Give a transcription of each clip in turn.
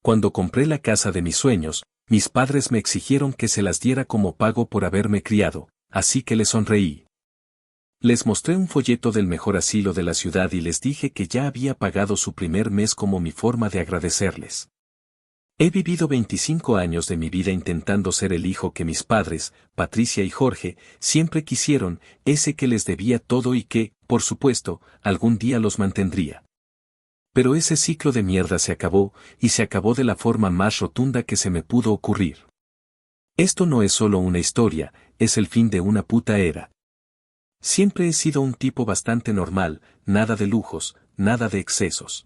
Cuando compré la casa de mis sueños, mis padres me exigieron que se las diera como pago por haberme criado, así que les sonreí. Les mostré un folleto del mejor asilo de la ciudad y les dije que ya había pagado su primer mes como mi forma de agradecerles. He vivido 25 años de mi vida intentando ser el hijo que mis padres, Patricia y Jorge, siempre quisieron, ese que les debía todo y que, por supuesto, algún día los mantendría. Pero ese ciclo de mierda se acabó, y se acabó de la forma más rotunda que se me pudo ocurrir. Esto no es solo una historia, es el fin de una puta era. Siempre he sido un tipo bastante normal, nada de lujos, nada de excesos.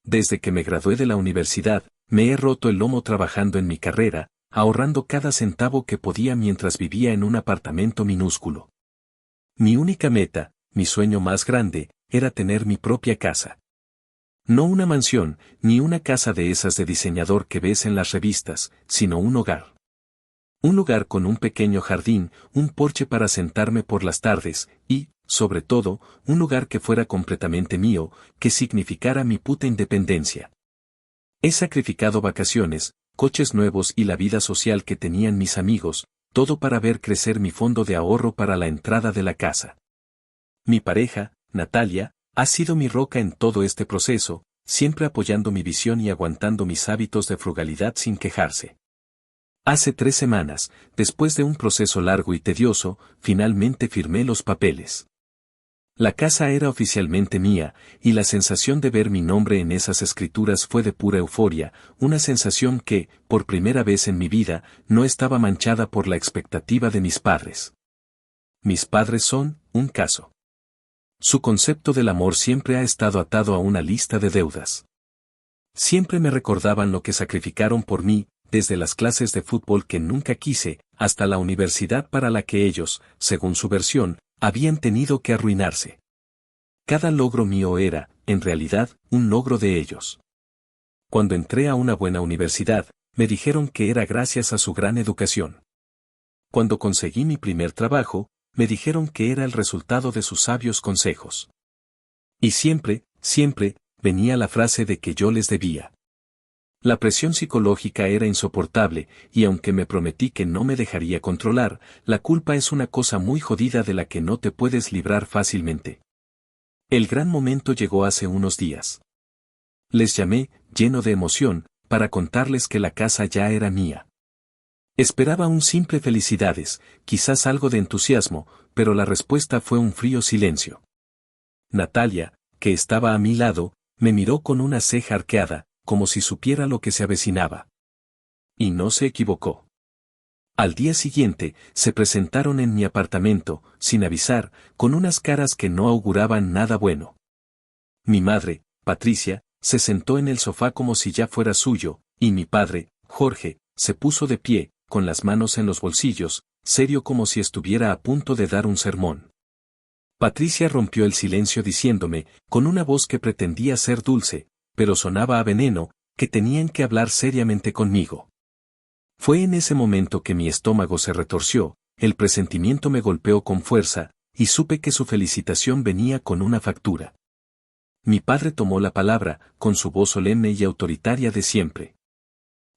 Desde que me gradué de la universidad, me he roto el lomo trabajando en mi carrera, ahorrando cada centavo que podía mientras vivía en un apartamento minúsculo. Mi única meta, mi sueño más grande, era tener mi propia casa. No una mansión, ni una casa de esas de diseñador que ves en las revistas, sino un hogar. Un lugar con un pequeño jardín, un porche para sentarme por las tardes, y, sobre todo, un lugar que fuera completamente mío, que significara mi puta independencia. He sacrificado vacaciones, coches nuevos y la vida social que tenían mis amigos, todo para ver crecer mi fondo de ahorro para la entrada de la casa. Mi pareja, Natalia, ha sido mi roca en todo este proceso, siempre apoyando mi visión y aguantando mis hábitos de frugalidad sin quejarse. Hace 3 semanas, después de un proceso largo y tedioso, finalmente firmé los papeles. La casa era oficialmente mía, y la sensación de ver mi nombre en esas escrituras fue de pura euforia, una sensación que, por primera vez en mi vida, no estaba manchada por la expectativa de mis padres. Mis padres son, un caso. Su concepto del amor siempre ha estado atado a una lista de deudas. Siempre me recordaban lo que sacrificaron por mí, desde las clases de fútbol que nunca quise, hasta la universidad para la que ellos, según su versión, habían tenido que arruinarse. Cada logro mío era, en realidad, un logro de ellos. Cuando entré a una buena universidad, me dijeron que era gracias a su gran educación. Cuando conseguí mi primer trabajo, me dijeron que era el resultado de sus sabios consejos. Y siempre, siempre, venía la frase de que yo les debía. La presión psicológica era insoportable, y aunque me prometí que no me dejaría controlar, la culpa es una cosa muy jodida de la que no te puedes librar fácilmente. El gran momento llegó hace unos días. Les llamé, lleno de emoción, para contarles que la casa ya era mía. Esperaba un simple felicidades, quizás algo de entusiasmo, pero la respuesta fue un frío silencio. Natalia, que estaba a mi lado, me miró con una ceja arqueada, como si supiera lo que se avecinaba. Y no se equivocó. Al día siguiente, se presentaron en mi apartamento, sin avisar, con unas caras que no auguraban nada bueno. Mi madre, Patricia, se sentó en el sofá como si ya fuera suyo, y mi padre, Jorge, se puso de pie, con las manos en los bolsillos, serio como si estuviera a punto de dar un sermón. Patricia rompió el silencio diciéndome, con una voz que pretendía ser dulce, pero sonaba a veneno, que tenían que hablar seriamente conmigo. Fue en ese momento que mi estómago se retorció, el presentimiento me golpeó con fuerza, y supe que su felicitación venía con una factura. Mi padre tomó la palabra, con su voz solemne y autoritaria de siempre.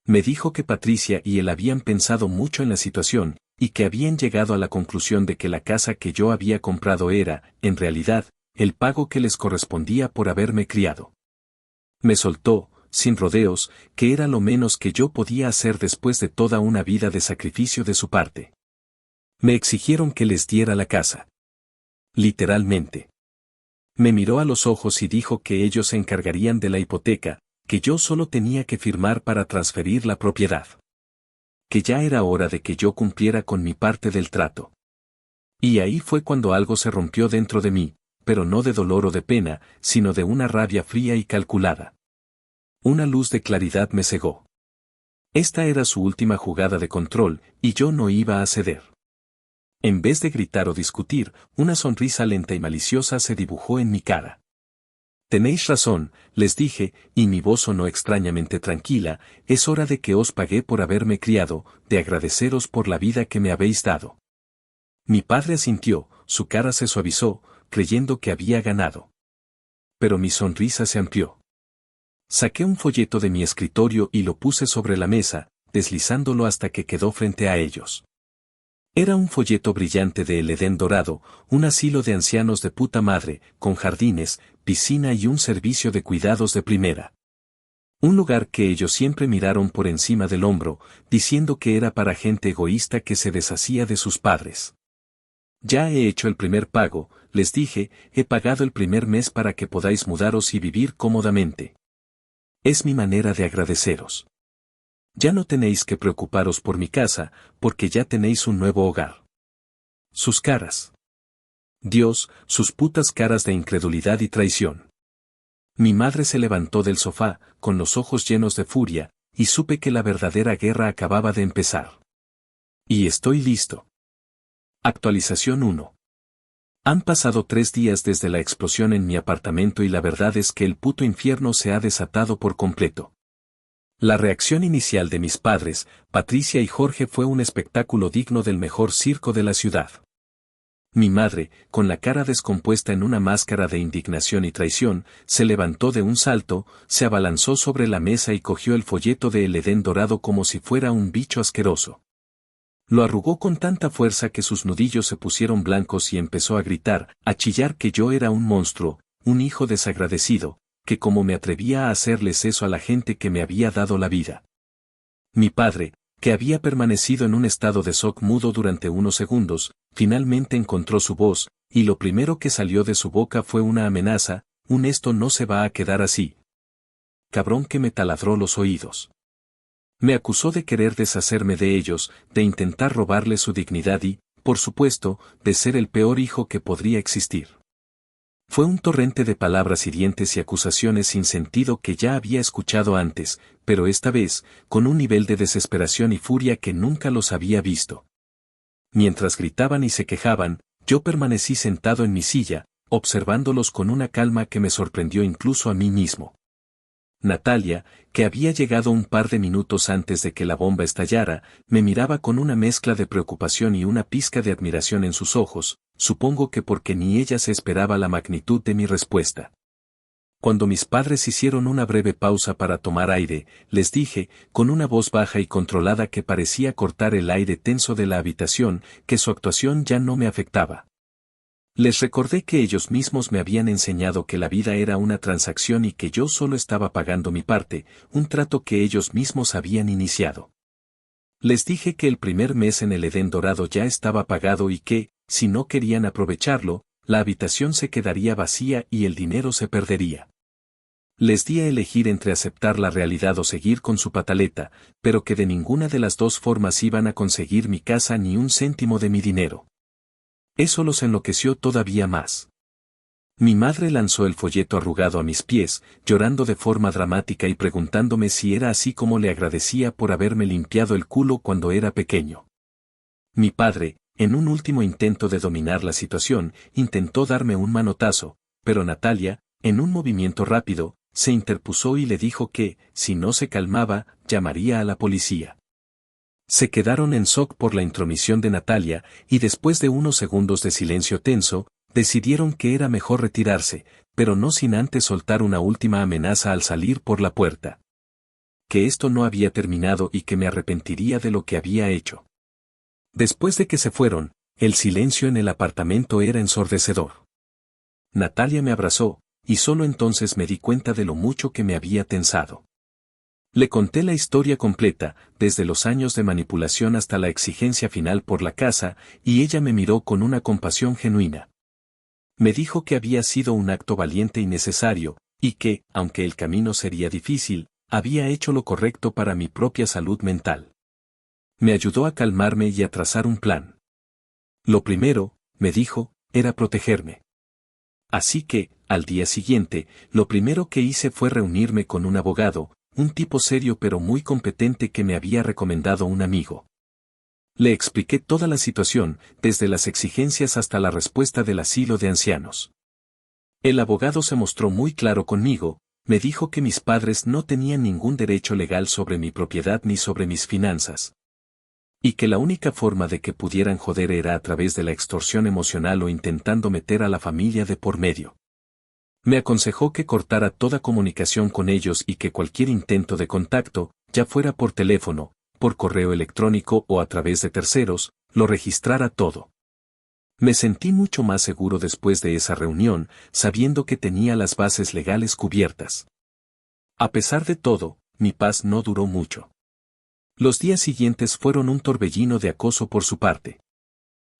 Me dijo que Patricia y él habían pensado mucho en la situación, y que habían llegado a la conclusión de que la casa que yo había comprado era, en realidad, el pago que les correspondía por haberme criado. Me soltó, sin rodeos, que era lo menos que yo podía hacer después de toda una vida de sacrificio de su parte. Me exigieron que les diera la casa. Literalmente. Me miró a los ojos y dijo que ellos se encargarían de la hipoteca, que yo solo tenía que firmar para transferir la propiedad. Que ya era hora de que yo cumpliera con mi parte del trato. Y ahí fue cuando algo se rompió dentro de mí, pero no de dolor o de pena, sino de una rabia fría y calculada. Una luz de claridad me cegó. Esta era su última jugada de control, y yo no iba a ceder. En vez de gritar o discutir, una sonrisa lenta y maliciosa se dibujó en mi cara. Tenéis razón, les dije, y mi voz sonó extrañamente tranquila, es hora de que os pagué por haberme criado, de agradeceros por la vida que me habéis dado. Mi padre asintió, su cara se suavizó, creyendo que había ganado. Pero mi sonrisa se amplió. Saqué un folleto de mi escritorio y lo puse sobre la mesa, deslizándolo hasta que quedó frente a ellos. Era un folleto brillante de El Edén Dorado, un asilo de ancianos de puta madre, con jardines, piscina y un servicio de cuidados de primera. Un lugar que ellos siempre miraron por encima del hombro, diciendo que era para gente egoísta que se deshacía de sus padres. Ya he hecho el primer pago, les dije, he pagado el primer mes para que podáis mudaros y vivir cómodamente. Es mi manera de agradeceros. Ya no tenéis que preocuparos por mi casa, porque ya tenéis un nuevo hogar. Sus caras. Dios, sus putas caras de incredulidad y traición. Mi madre se levantó del sofá, con los ojos llenos de furia, y supe que la verdadera guerra acababa de empezar. Y estoy listo. Actualización 1. Han pasado 3 días desde la explosión en mi apartamento y la verdad es que el puto infierno se ha desatado por completo. La reacción inicial de mis padres, Patricia y Jorge, fue un espectáculo digno del mejor circo de la ciudad. Mi madre, con la cara descompuesta en una máscara de indignación y traición, se levantó de un salto, se abalanzó sobre la mesa y cogió el folleto de El Edén Dorado como si fuera un bicho asqueroso. Lo arrugó con tanta fuerza que sus nudillos se pusieron blancos y empezó a gritar, a chillar que yo era un monstruo, un hijo desagradecido, que cómo me atrevía a hacerles eso a la gente que me había dado la vida. Mi padre, que había permanecido en un estado de shock mudo durante unos segundos, finalmente encontró su voz, y lo primero que salió de su boca fue una amenaza, un esto no se va a quedar así. Cabrón, que me taladró los oídos. Me acusó de querer deshacerme de ellos, de intentar robarles su dignidad y, por supuesto, de ser el peor hijo que podría existir. Fue un torrente de palabras hirientes y acusaciones sin sentido que ya había escuchado antes, pero esta vez, con un nivel de desesperación y furia que nunca los había visto. Mientras gritaban y se quejaban, yo permanecí sentado en mi silla, observándolos con una calma que me sorprendió incluso a mí mismo. Natalia, que había llegado un par de minutos antes de que la bomba estallara, me miraba con una mezcla de preocupación y una pizca de admiración en sus ojos, supongo que porque ni ella se esperaba la magnitud de mi respuesta. Cuando mis padres hicieron una breve pausa para tomar aire, les dije, con una voz baja y controlada que parecía cortar el aire tenso de la habitación, que su actuación ya no me afectaba. Les recordé que ellos mismos me habían enseñado que la vida era una transacción y que yo solo estaba pagando mi parte, un trato que ellos mismos habían iniciado. Les dije que el primer mes en El Edén Dorado ya estaba pagado y que, si no querían aprovecharlo, la habitación se quedaría vacía y el dinero se perdería. Les di a elegir entre aceptar la realidad o seguir con su pataleta, pero que de ninguna de las dos formas iban a conseguir mi casa ni un céntimo de mi dinero. Eso los enloqueció todavía más. Mi madre lanzó el folleto arrugado a mis pies, llorando de forma dramática y preguntándome si era así como le agradecía por haberme limpiado el culo cuando era pequeño. Mi padre, en un último intento de dominar la situación, intentó darme un manotazo, pero Natalia, en un movimiento rápido, se interpuso y le dijo que, si no se calmaba, llamaría a la policía. Se quedaron en shock por la intromisión de Natalia, y después de unos segundos de silencio tenso, decidieron que era mejor retirarse, pero no sin antes soltar una última amenaza al salir por la puerta. Que esto no había terminado y que me arrepentiría de lo que había hecho. Después de que se fueron, el silencio en el apartamento era ensordecedor. Natalia me abrazó, y solo entonces me di cuenta de lo mucho que me había tensado. Le conté la historia completa, desde los años de manipulación hasta la exigencia final por la casa, y ella me miró con una compasión genuina. Me dijo que había sido un acto valiente y necesario, y que, aunque el camino sería difícil, había hecho lo correcto para mi propia salud mental. Me ayudó a calmarme y a trazar un plan. Lo primero, me dijo, era protegerme. Así que, al día siguiente, lo primero que hice fue reunirme con un abogado, un tipo serio pero muy competente que me había recomendado un amigo. Le expliqué toda la situación, desde las exigencias hasta la respuesta del asilo de ancianos. El abogado se mostró muy claro conmigo, me dijo que mis padres no tenían ningún derecho legal sobre mi propiedad ni sobre mis finanzas. Y que la única forma de que pudieran joder era a través de la extorsión emocional o intentando meter a la familia de por medio. Me aconsejó que cortara toda comunicación con ellos y que cualquier intento de contacto, ya fuera por teléfono, por correo electrónico o a través de terceros, lo registrara todo. Me sentí mucho más seguro después de esa reunión, sabiendo que tenía las bases legales cubiertas. A pesar de todo, mi paz no duró mucho. Los días siguientes fueron un torbellino de acoso por su parte.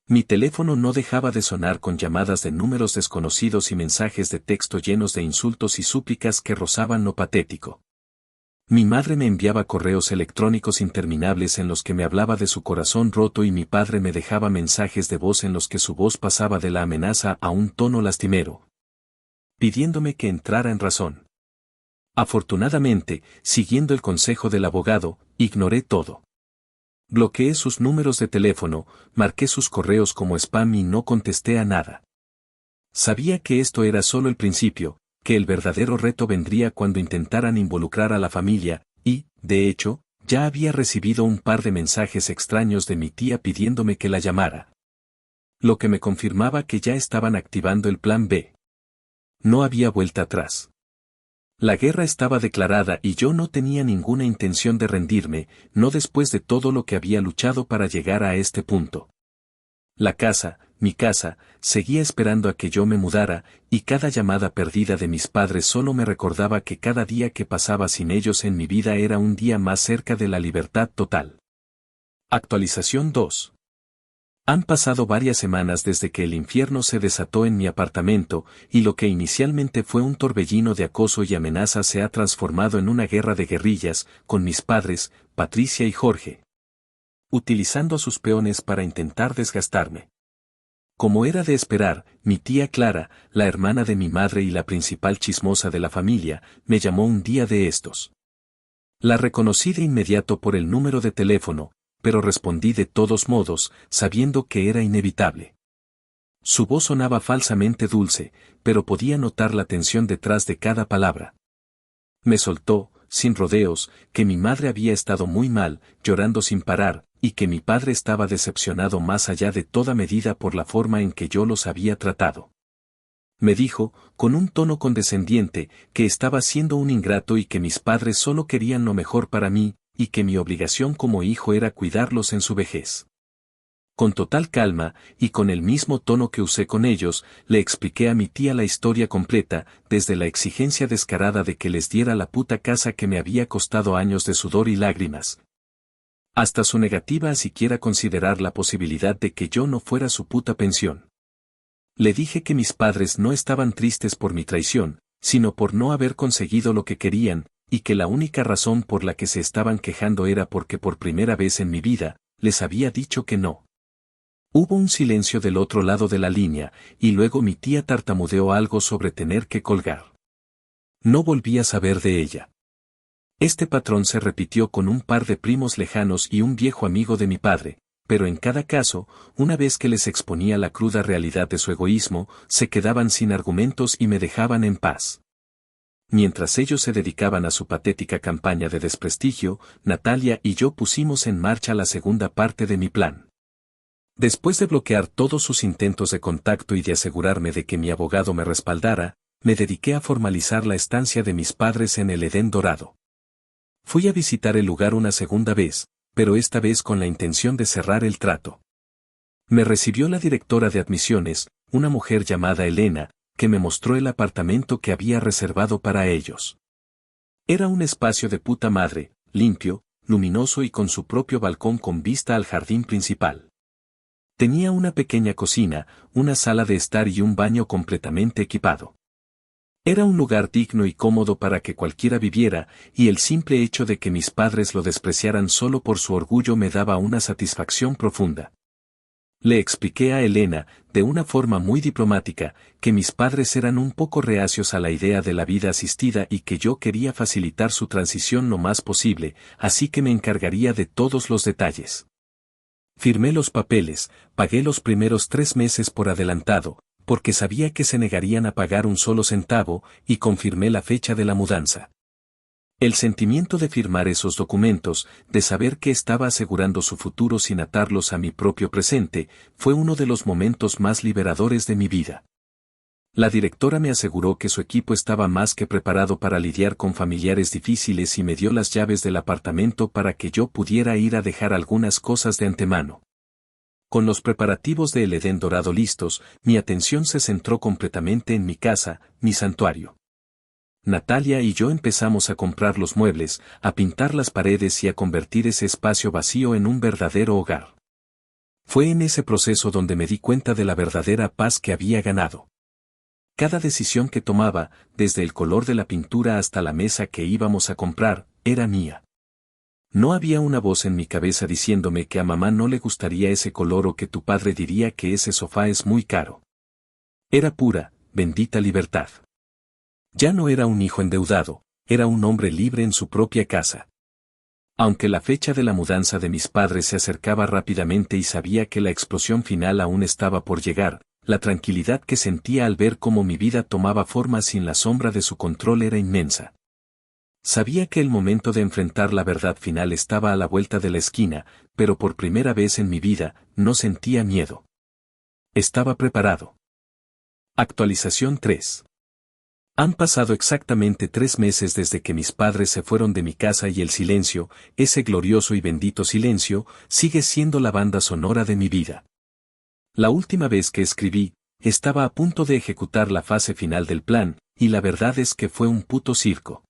Mi teléfono no dejaba de sonar con llamadas de números desconocidos y mensajes de texto llenos de insultos y súplicas que rozaban lo patético. Mi madre me enviaba correos electrónicos interminables en los que me hablaba de su corazón roto y mi padre me dejaba mensajes de voz en los que su voz pasaba de la amenaza a un tono lastimero, pidiéndome que entrara en razón. Afortunadamente, siguiendo el consejo del abogado, ignoré todo. Bloqueé sus números de teléfono, marqué sus correos como spam y no contesté a nada. Sabía que esto era solo el principio, que el verdadero reto vendría cuando intentaran involucrar a la familia, y, de hecho, ya había recibido un par de mensajes extraños de mi tía pidiéndome que la llamara. Lo que me confirmaba que ya estaban activando el plan B. No había vuelta atrás. La guerra estaba declarada y yo no tenía ninguna intención de rendirme, no después de todo lo que había luchado para llegar a este punto. La casa, mi casa, seguía esperando a que yo me mudara, y cada llamada perdida de mis padres solo me recordaba que cada día que pasaba sin ellos en mi vida era un día más cerca de la libertad total. Actualización 2. Han pasado varias semanas desde que el infierno se desató en mi apartamento, y lo que inicialmente fue un torbellino de acoso y amenazas se ha transformado en una guerra de guerrillas, con mis padres, Patricia y Jorge, utilizando a sus peones para intentar desgastarme. Como era de esperar, mi tía Clara, la hermana de mi madre y la principal chismosa de la familia, me llamó un día de estos. La reconocí de inmediato por el número de teléfono, pero respondí de todos modos, sabiendo que era inevitable. Su voz sonaba falsamente dulce, pero podía notar la tensión detrás de cada palabra. Me soltó, sin rodeos, que mi madre había estado muy mal, llorando sin parar, y que mi padre estaba decepcionado más allá de toda medida por la forma en que yo los había tratado. Me dijo, con un tono condescendiente, que estaba siendo un ingrato y que mis padres solo querían lo mejor para mí, y que mi obligación como hijo era cuidarlos en su vejez. Con total calma, y con el mismo tono que usé con ellos, le expliqué a mi tía la historia completa, desde la exigencia descarada de que les diera la puta casa que me había costado años de sudor y lágrimas, hasta su negativa a siquiera considerar la posibilidad de que yo no fuera su puta pensión. Le dije que mis padres no estaban tristes por mi traición, sino por no haber conseguido lo que querían, y que la única razón por la que se estaban quejando era porque por primera vez en mi vida, les había dicho que no. Hubo un silencio del otro lado de la línea, y luego mi tía tartamudeó algo sobre tener que colgar. No volví a saber de ella. Este patrón se repitió con un par de primos lejanos y un viejo amigo de mi padre, pero en cada caso, una vez que les exponía la cruda realidad de su egoísmo, se quedaban sin argumentos y me dejaban en paz. Mientras ellos se dedicaban a su patética campaña de desprestigio, Natalia y yo pusimos en marcha la segunda parte de mi plan. Después de bloquear todos sus intentos de contacto y de asegurarme de que mi abogado me respaldara, me dediqué a formalizar la estancia de mis padres en el Edén Dorado. Fui a visitar el lugar una segunda vez, pero esta vez con la intención de cerrar el trato. Me recibió la directora de admisiones, una mujer llamada Elena, que me mostró el apartamento que había reservado para ellos. Era un espacio de puta madre, limpio, luminoso y con su propio balcón con vista al jardín principal. Tenía una pequeña cocina, una sala de estar y un baño completamente equipado. Era un lugar digno y cómodo para que cualquiera viviera, y el simple hecho de que mis padres lo despreciaran solo por su orgullo me daba una satisfacción profunda. Le expliqué a Elena, de una forma muy diplomática, que mis padres eran un poco reacios a la idea de la vida asistida y que yo quería facilitar su transición lo más posible, así que me encargaría de todos los detalles. Firmé los papeles, pagué los primeros 3 meses por adelantado, porque sabía que se negarían a pagar un solo centavo, y confirmé la fecha de la mudanza. El sentimiento de firmar esos documentos, de saber que estaba asegurando su futuro sin atarlos a mi propio presente, fue uno de los momentos más liberadores de mi vida. La directora me aseguró que su equipo estaba más que preparado para lidiar con familiares difíciles y me dio las llaves del apartamento para que yo pudiera ir a dejar algunas cosas de antemano. Con los preparativos de El Edén Dorado listos, mi atención se centró completamente en mi casa, mi santuario. Natalia y yo empezamos a comprar los muebles, a pintar las paredes y a convertir ese espacio vacío en un verdadero hogar. Fue en ese proceso donde me di cuenta de la verdadera paz que había ganado. Cada decisión que tomaba, desde el color de la pintura hasta la mesa que íbamos a comprar, era mía. No había una voz en mi cabeza diciéndome que a mamá no le gustaría ese color o que tu padre diría que ese sofá es muy caro. Era pura, bendita libertad. Ya no era un hijo endeudado, era un hombre libre en su propia casa. Aunque la fecha de la mudanza de mis padres se acercaba rápidamente y sabía que la explosión final aún estaba por llegar, la tranquilidad que sentía al ver cómo mi vida tomaba forma sin la sombra de su control era inmensa. Sabía que el momento de enfrentar la verdad final estaba a la vuelta de la esquina, pero por primera vez en mi vida, no sentía miedo. Estaba preparado. Actualización 3. Han pasado exactamente 3 meses desde que mis padres se fueron de mi casa y el silencio, ese glorioso y bendito silencio, sigue siendo la banda sonora de mi vida. La última vez que escribí, estaba a punto de ejecutar la fase final del plan, y la verdad es que fue un puto circo.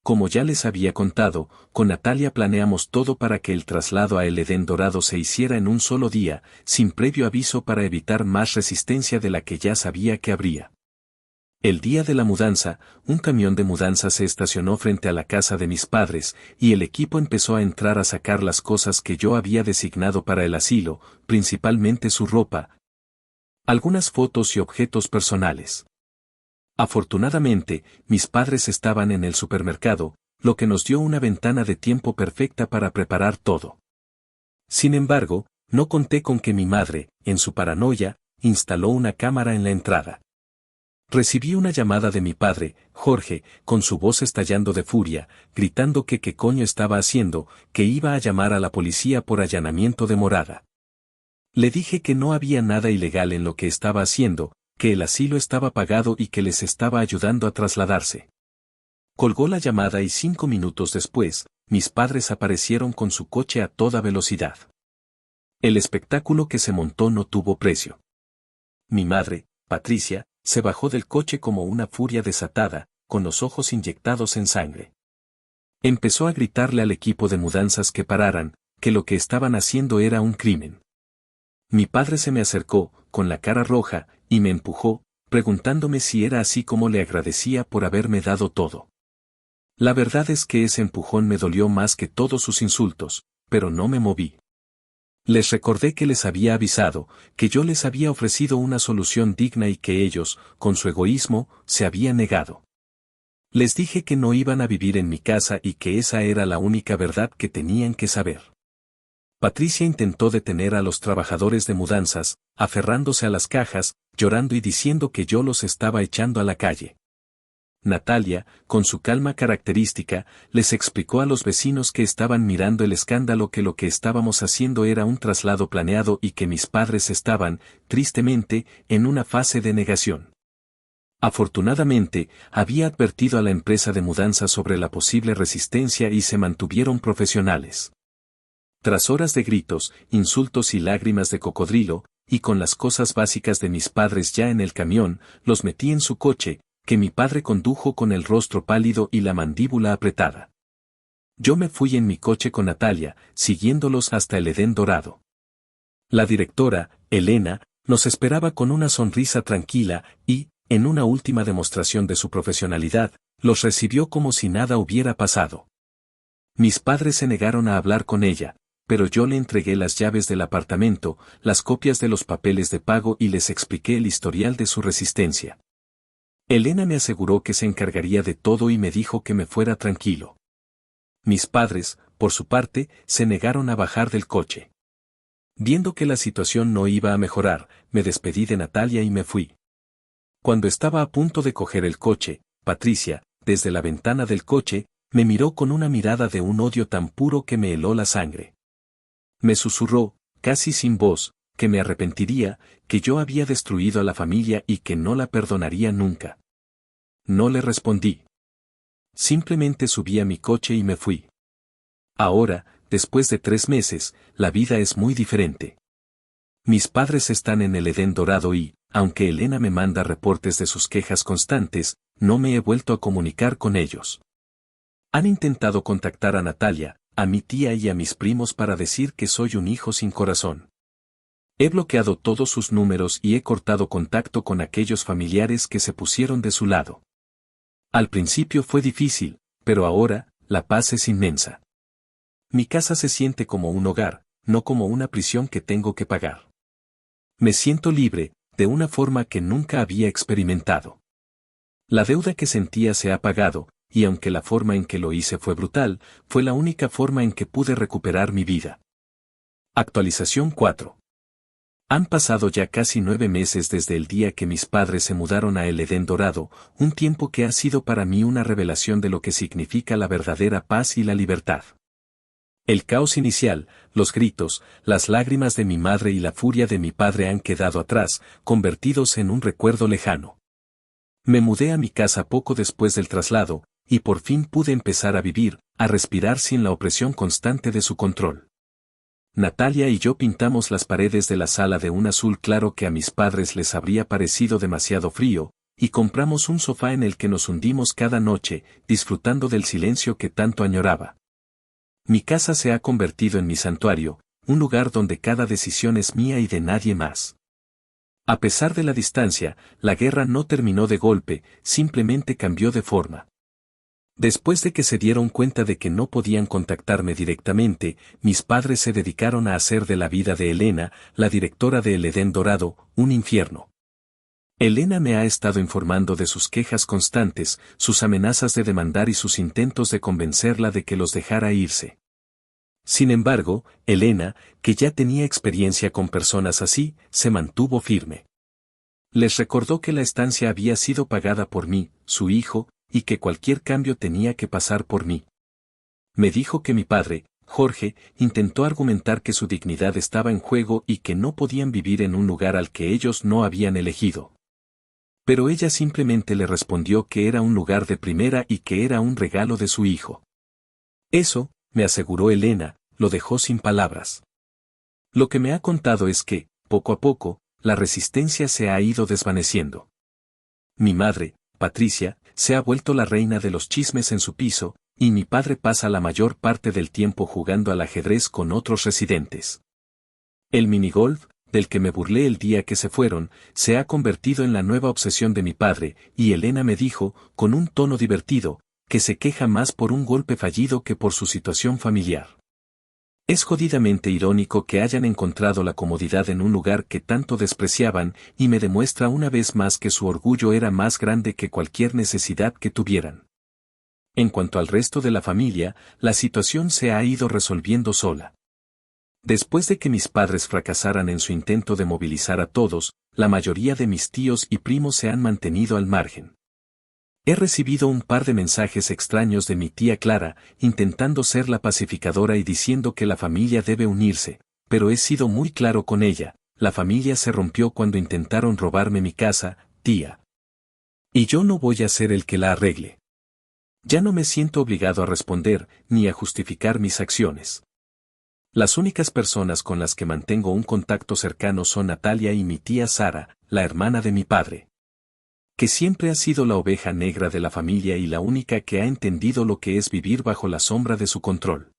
Como ya les había contado, con Natalia planeamos todo para que el traslado a El Edén Dorado se hiciera en un solo día, sin previo aviso para evitar más resistencia de la que ya sabía que habría. El día de la mudanza, un camión de mudanza se estacionó frente a la casa de mis padres, y el equipo empezó a entrar a sacar las cosas que yo había designado para el asilo, principalmente su ropa, algunas fotos y objetos personales. Afortunadamente, mis padres estaban en el supermercado, lo que nos dio una ventana de tiempo perfecta para preparar todo. Sin embargo, no conté con que mi madre, en su paranoia, instaló una cámara en la entrada. Recibí una llamada de mi padre, Jorge, con su voz estallando de furia, gritando que qué coño estaba haciendo, que iba a llamar a la policía por allanamiento de morada. Le dije que no había nada ilegal en lo que estaba haciendo, que el asilo estaba pagado y que les estaba ayudando a trasladarse. Colgó la llamada y 5 minutos después, mis padres aparecieron con su coche a toda velocidad. El espectáculo que se montó no tuvo precio. Mi madre, Patricia, se bajó del coche como una furia desatada, con los ojos inyectados en sangre. Empezó a gritarle al equipo de mudanzas que pararan, que lo que estaban haciendo era un crimen. Mi padre se me acercó, con la cara roja, y me empujó, preguntándome si era así como le agradecía por haberme dado todo. La verdad es que ese empujón me dolió más que todos sus insultos, pero no me moví. Les recordé que les había avisado, que yo les había ofrecido una solución digna y que ellos, con su egoísmo, se habían negado. Les dije que no iban a vivir en mi casa y que esa era la única verdad que tenían que saber. Patricia intentó detener a los trabajadores de mudanzas, aferrándose a las cajas, llorando y diciendo que yo los estaba echando a la calle. Natalia, con su calma característica, les explicó a los vecinos que estaban mirando el escándalo que lo que estábamos haciendo era un traslado planeado y que mis padres estaban, tristemente, en una fase de negación. Afortunadamente, había advertido a la empresa de mudanza sobre la posible resistencia y se mantuvieron profesionales. Tras horas de gritos, insultos y lágrimas de cocodrilo, y con las cosas básicas de mis padres ya en el camión, los metí en su coche, que mi padre condujo con el rostro pálido y la mandíbula apretada. Yo me fui en mi coche con Natalia, siguiéndolos hasta el Edén Dorado. La directora, Elena, nos esperaba con una sonrisa tranquila y, en una última demostración de su profesionalidad, los recibió como si nada hubiera pasado. Mis padres se negaron a hablar con ella, pero yo le entregué las llaves del apartamento, las copias de los papeles de pago y les expliqué el historial de su resistencia. Elena me aseguró que se encargaría de todo y me dijo que me fuera tranquilo. Mis padres, por su parte, se negaron a bajar del coche. Viendo que la situación no iba a mejorar, me despedí de Natalia y me fui. Cuando estaba a punto de coger el coche, Patricia, desde la ventana del coche, me miró con una mirada de un odio tan puro que me heló la sangre. Me susurró, casi sin voz, que me arrepentiría, que yo había destruido a la familia y que no la perdonaría nunca. No le respondí. Simplemente subí a mi coche y me fui. Ahora, después de 3 meses, la vida es muy diferente. Mis padres están en el Edén dorado y, aunque Elena me manda reportes de sus quejas constantes, no me he vuelto a comunicar con ellos. Han intentado contactar a Natalia, a mi tía y a mis primos para decir que soy un hijo sin corazón. He bloqueado todos sus números y he cortado contacto con aquellos familiares que se pusieron de su lado. Al principio fue difícil, pero ahora, la paz es inmensa. Mi casa se siente como un hogar, no como una prisión que tengo que pagar. Me siento libre, de una forma que nunca había experimentado. La deuda que sentía se ha pagado, y aunque la forma en que lo hice fue brutal, fue la única forma en que pude recuperar mi vida. Actualización 4. Han pasado ya casi 9 meses desde el día que mis padres se mudaron a El Edén Dorado, un tiempo que ha sido para mí una revelación de lo que significa la verdadera paz y la libertad. El caos inicial, los gritos, las lágrimas de mi madre y la furia de mi padre han quedado atrás, convertidos en un recuerdo lejano. Me mudé a mi casa poco después del traslado, y por fin pude empezar a vivir, a respirar sin la opresión constante de su control. Natalia y yo pintamos las paredes de la sala de un azul claro que a mis padres les habría parecido demasiado frío, y compramos un sofá en el que nos hundimos cada noche, disfrutando del silencio que tanto añoraba. Mi casa se ha convertido en mi santuario, un lugar donde cada decisión es mía y de nadie más. A pesar de la distancia, la guerra no terminó de golpe, simplemente cambió de forma. Después de que se dieron cuenta de que no podían contactarme directamente, mis padres se dedicaron a hacer de la vida de Elena, la directora de El Edén Dorado, un infierno. Elena me ha estado informando de sus quejas constantes, sus amenazas de demandar y sus intentos de convencerla de que los dejara irse. Sin embargo, Elena, que ya tenía experiencia con personas así, se mantuvo firme. Les recordó que la estancia había sido pagada por mí, su hijo, y que cualquier cambio tenía que pasar por mí. Me dijo que mi padre, Jorge, intentó argumentar que su dignidad estaba en juego y que no podían vivir en un lugar al que ellos no habían elegido. Pero ella simplemente le respondió que era un lugar de primera y que era un regalo de su hijo. Eso, me aseguró Elena, lo dejó sin palabras. Lo que me ha contado es que, poco a poco, la resistencia se ha ido desvaneciendo. Mi madre, Patricia, se ha vuelto la reina de los chismes en su piso, y mi padre pasa la mayor parte del tiempo jugando al ajedrez con otros residentes. El minigolf, del que me burlé el día que se fueron, se ha convertido en la nueva obsesión de mi padre, y Elena me dijo, con un tono divertido, que se queja más por un golpe fallido que por su situación familiar. Es jodidamente irónico que hayan encontrado la comodidad en un lugar que tanto despreciaban, y me demuestra una vez más que su orgullo era más grande que cualquier necesidad que tuvieran. En cuanto al resto de la familia, la situación se ha ido resolviendo sola. Después de que mis padres fracasaran en su intento de movilizar a todos, la mayoría de mis tíos y primos se han mantenido al margen. He recibido un par de mensajes extraños de mi tía Clara, intentando ser la pacificadora y diciendo que la familia debe unirse, pero he sido muy claro con ella, la familia se rompió cuando intentaron robarme mi casa, tía. Y yo no voy a ser el que la arregle. Ya no me siento obligado a responder, ni a justificar mis acciones. Las únicas personas con las que mantengo un contacto cercano son Natalia y mi tía Sara, la hermana de mi padre, que siempre ha sido la oveja negra de la familia y la única que ha entendido lo que es vivir bajo la sombra de su control.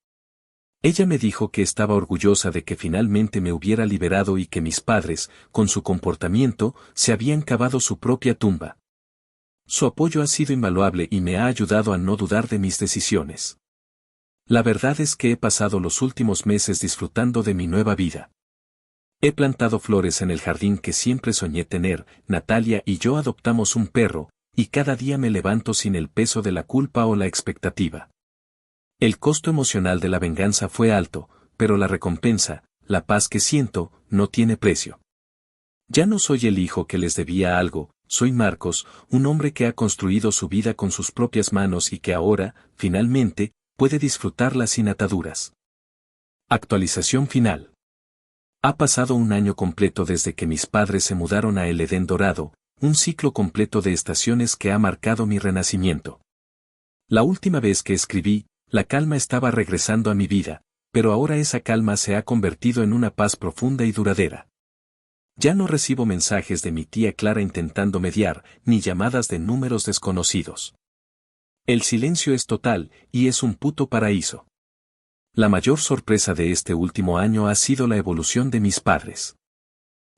Ella me dijo que estaba orgullosa de que finalmente me hubiera liberado y que mis padres, con su comportamiento, se habían cavado su propia tumba. Su apoyo ha sido invaluable y me ha ayudado a no dudar de mis decisiones. La verdad es que he pasado los últimos meses disfrutando de mi nueva vida. He plantado flores en el jardín que siempre soñé tener, Natalia y yo adoptamos un perro, y cada día me levanto sin el peso de la culpa o la expectativa. El costo emocional de la venganza fue alto, pero la recompensa, la paz que siento, no tiene precio. Ya no soy el hijo que les debía algo, soy Marcos, un hombre que ha construido su vida con sus propias manos y que ahora, finalmente, puede disfrutarla sin ataduras. Actualización final. Ha pasado un año completo desde que mis padres se mudaron a El Edén Dorado, un ciclo completo de estaciones que ha marcado mi renacimiento. La última vez que escribí, la calma estaba regresando a mi vida, pero ahora esa calma se ha convertido en una paz profunda y duradera. Ya no recibo mensajes de mi tía Clara intentando mediar, ni llamadas de números desconocidos. El silencio es total, y es un puto paraíso. La mayor sorpresa de este último año ha sido la evolución de mis padres.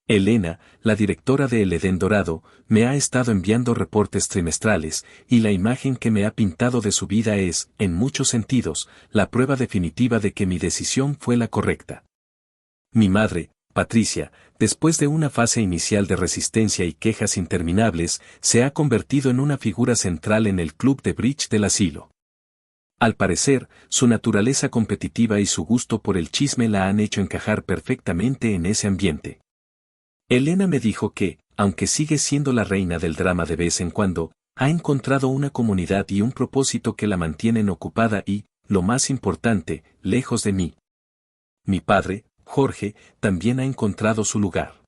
Elena, la directora de El Edén Dorado, me ha estado enviando reportes trimestrales, y la imagen que me ha pintado de su vida es, en muchos sentidos, la prueba definitiva de que mi decisión fue la correcta. Mi madre, Patricia, después de una fase inicial de resistencia y quejas interminables, se ha convertido en una figura central en el club de bridge del asilo. Al parecer, su naturaleza competitiva y su gusto por el chisme la han hecho encajar perfectamente en ese ambiente. Elena me dijo que, aunque sigue siendo la reina del drama de vez en cuando, ha encontrado una comunidad y un propósito que la mantienen ocupada y, lo más importante, lejos de mí. Mi padre, Jorge, también ha encontrado su lugar.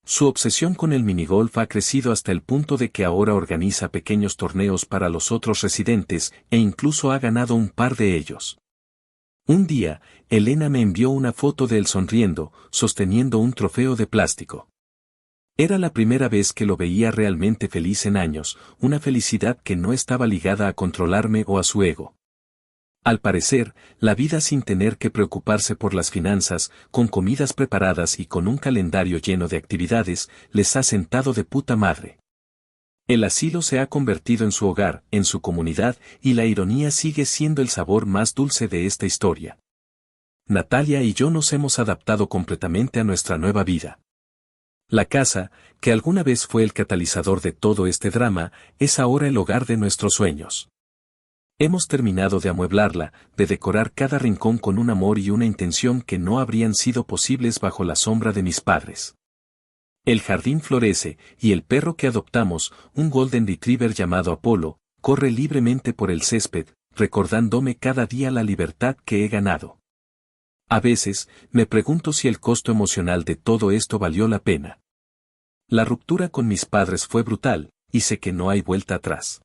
Su obsesión con el minigolf ha crecido hasta el punto de que ahora organiza pequeños torneos para los otros residentes e incluso ha ganado un par de ellos. Un día, Elena me envió una foto de él sonriendo, sosteniendo un trofeo de plástico. Era la primera vez que lo veía realmente feliz en años, una felicidad que no estaba ligada a controlarme o a su ego. Al parecer, la vida sin tener que preocuparse por las finanzas, con comidas preparadas y con un calendario lleno de actividades, les ha sentado de puta madre. El asilo se ha convertido en su hogar, en su comunidad, y la ironía sigue siendo el sabor más dulce de esta historia. Natalia y yo nos hemos adaptado completamente a nuestra nueva vida. La casa, que alguna vez fue el catalizador de todo este drama, es ahora el hogar de nuestros sueños. Hemos terminado de amueblarla, de decorar cada rincón con un amor y una intención que no habrían sido posibles bajo la sombra de mis padres. El jardín florece, y el perro que adoptamos, un golden retriever llamado Apolo, corre libremente por el césped, recordándome cada día la libertad que he ganado. A veces, me pregunto si el costo emocional de todo esto valió la pena. La ruptura con mis padres fue brutal, y sé que no hay vuelta atrás.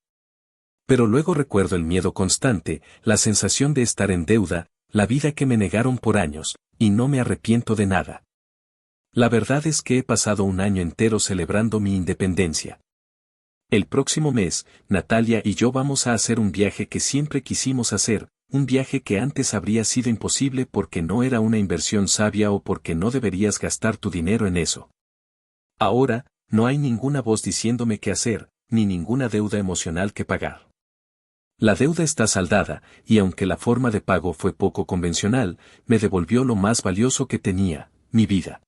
Pero luego recuerdo el miedo constante, la sensación de estar en deuda, la vida que me negaron por años, y no me arrepiento de nada. La verdad es que he pasado un año entero celebrando mi independencia. El próximo mes, Natalia y yo vamos a hacer un viaje que siempre quisimos hacer, un viaje que antes habría sido imposible porque no era una inversión sabia o porque no deberías gastar tu dinero en eso. Ahora, no hay ninguna voz diciéndome qué hacer, ni ninguna deuda emocional que pagar. La deuda está saldada, y aunque la forma de pago fue poco convencional, me devolvió lo más valioso que tenía, mi vida.